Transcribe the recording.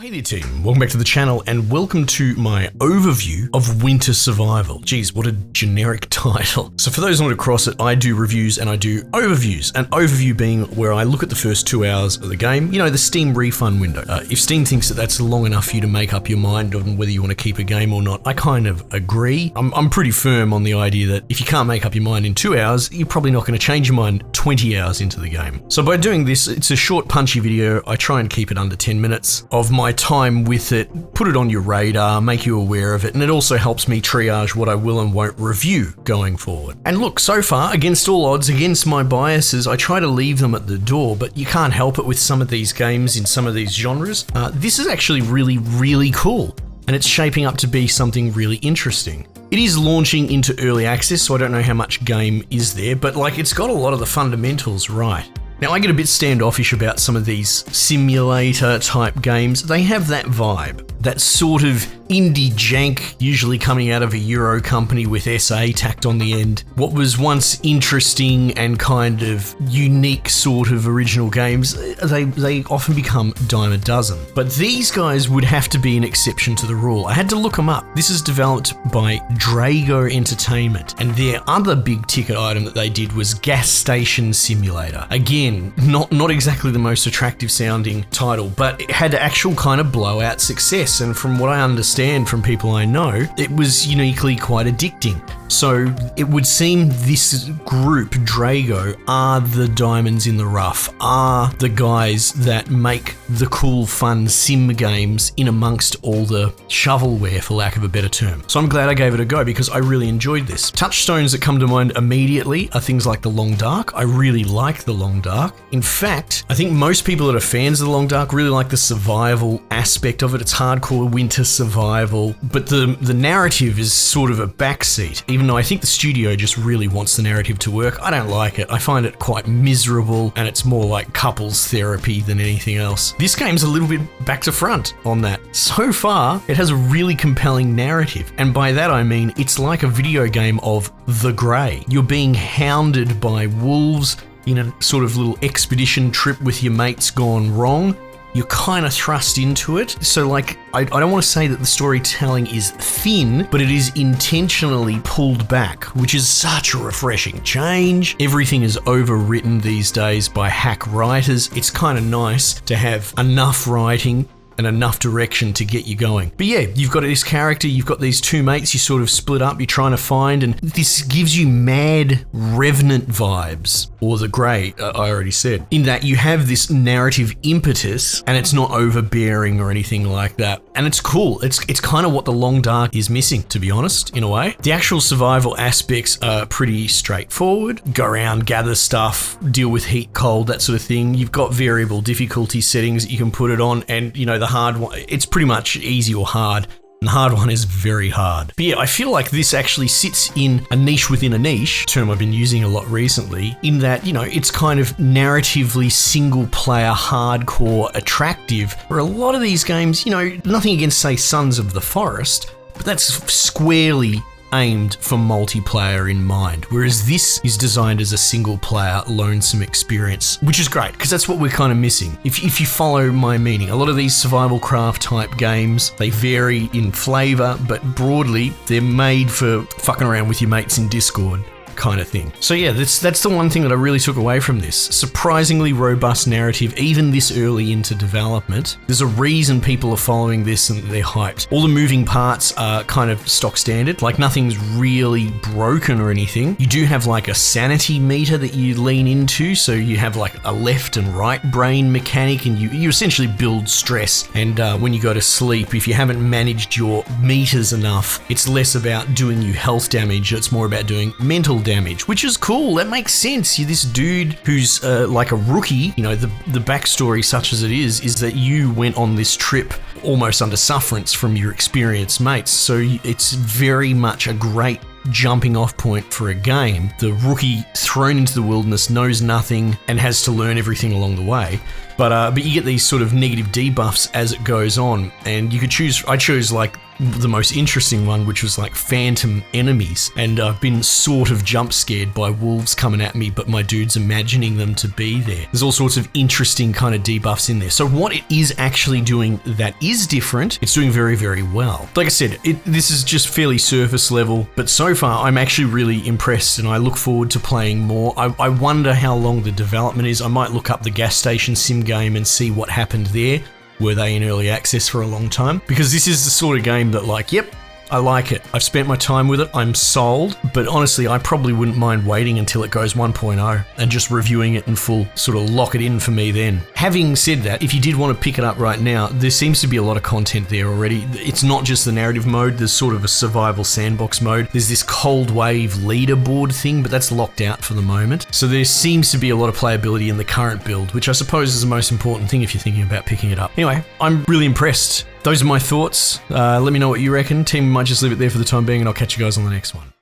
Hey there team, welcome back to the channel and welcome to my overview of Winter Survival. Geez, what a generic title. So for those not across it, I do reviews and I do overviews. An overview being where I look at the first 2 hours of the game, you know, the Steam refund window. If Steam thinks that that's long enough for you to make up your mind on whether you want to keep a game or not, I kind of agree. I'm pretty firm on the idea that if you can't make up your mind in 2 hours, you're probably not going to change your mind 20 hours into the game. So by doing this, it's a short punchy video. I try and keep it under 10 minutes of my time with it, put it on your radar, make you aware of it, and it also helps me triage what I will and won't review going forward. And look, so far, against all odds, against my biases, I try to leave them at the door, but you can't help it with some of these games in some of these genres. This is actually really cool, and it's shaping up to be something really interesting. It is launching into early access, so I don't know how much game is there, but like it's got a lot of the fundamentals right. Now, I get a bit standoffish about some of these simulator type games. They have that vibe, that sort of indie jank, usually coming out of a Euro company with SA tacked on the end. What was once interesting and kind of unique sort of original games, they often become dime a dozen. But these guys would have to be an exception to the rule. I had to look them up. This is developed by Drago Entertainment, and their other big ticket item that they did was Gas Station Simulator. Again, not exactly the most attractive sounding title, but it had actual kind of blowout success, and from what I understand from people I know, it was uniquely quite addicting. So it would seem this group, Drago, are the diamonds in the rough, are the guys that make the cool, fun sim games in amongst all the shovelware, for lack of a better term. So I'm glad I gave it a go because I really enjoyed this. Touchstones that come to mind immediately are things like The Long Dark. I really like The Long Dark. In fact, I think most people that are fans of The Long Dark really like the survival aspect of it. It's hardcore winter survival, but the narrative is sort of a backseat. Even though I think the studio just really wants the narrative to work, I don't like it. I find it quite miserable, and it's more like couples therapy than anything else. This game's a little bit back to front on that. So far, it has a really compelling narrative, and by that I mean it's like a video game of The Grey. You're being hounded by wolves in a sort of little expedition trip with your mates gone wrong. You're kind of thrust into it. So like, I don't want to say that the storytelling is thin, but it is intentionally pulled back, which is such a refreshing change. Everything is overwritten these days by hack writers. It's kind of nice to have enough writing and enough direction to get you going. But yeah, you've got this character, you've got these two mates, you sort of split up, you're trying to find, and this gives you mad Revenant vibes, or The Grey, I already said, in that you have this narrative impetus and it's not overbearing or anything like that. And it's cool. It's kind of what The Long Dark is missing, to be honest, in a way. The actual survival aspects are pretty straightforward. Go around, gather stuff, deal with heat, cold, that sort of thing. You've got variable difficulty settings that you can put it on, and you know, the hard one, it's pretty much easy or hard. And the hard one is very hard. But yeah, I feel like this actually sits in a niche within a niche, term I've been using a lot recently, in that, you know, it's kind of narratively single player, hardcore, attractive, where a lot of these games, you know, nothing against, say, Sons of the Forest, but that's squarely aimed for multiplayer in mind, whereas this is designed as a single player lonesome experience, which is great because that's what we're kind of missing. If you follow my meaning, a lot of these survival craft type games, they vary in flavor, but broadly they're made for fucking around with your mates in Discord kind of thing. So yeah, that's the one thing that I really took away from this. Surprisingly robust narrative, even this early into development. There's a reason people are following this and they're hyped. All the moving parts are kind of stock standard, like nothing's really broken or anything. You do have like a sanity meter that you lean into, so you have like a left and right brain mechanic, and you essentially build stress, and when you go to sleep, if you haven't managed your meters enough, it's less about doing you health damage, it's more about doing mental damage, which is cool. That makes sense. You're this dude who's like a rookie. You know, the backstory, such as it is that you went on this trip almost under sufferance from your experienced mates. So it's very much a great jumping off point for a game. The rookie thrown into the wilderness knows nothing and has to learn everything along the way. But you get these sort of negative debuffs as it goes on, and you could choose. I chose like the most interesting one, which was like phantom enemies. And I've been sort of jump scared by wolves coming at me, but my dude's imagining them to be there. There's all sorts of interesting kind of debuffs in there. So what it is actually doing that is different, it's doing very, very well. Like I said, this is just fairly surface level, but so far I'm actually really impressed and I look forward to playing more. I wonder how long the development is. I might look up the gas station sim game and see what happened there. Were they in early access for a long time? Because this is the sort of game that like, yep, I like it. I've spent my time with it. I'm sold. But honestly, I probably wouldn't mind waiting until it goes 1.0 and just reviewing it in full, sort of lock it in for me then. Having said that, if you did want to pick it up right now, there seems to be a lot of content there already. It's not just the narrative mode. There's sort of a survival sandbox mode. There's this cold wave leaderboard thing, but that's locked out for the moment. So there seems to be a lot of playability in the current build, which I suppose is the most important thing if you're thinking about picking it up. Anyway, I'm really impressed. Those are my thoughts. Let me know what you reckon. Team might just leave it there for the time being, and I'll catch you guys on the next one.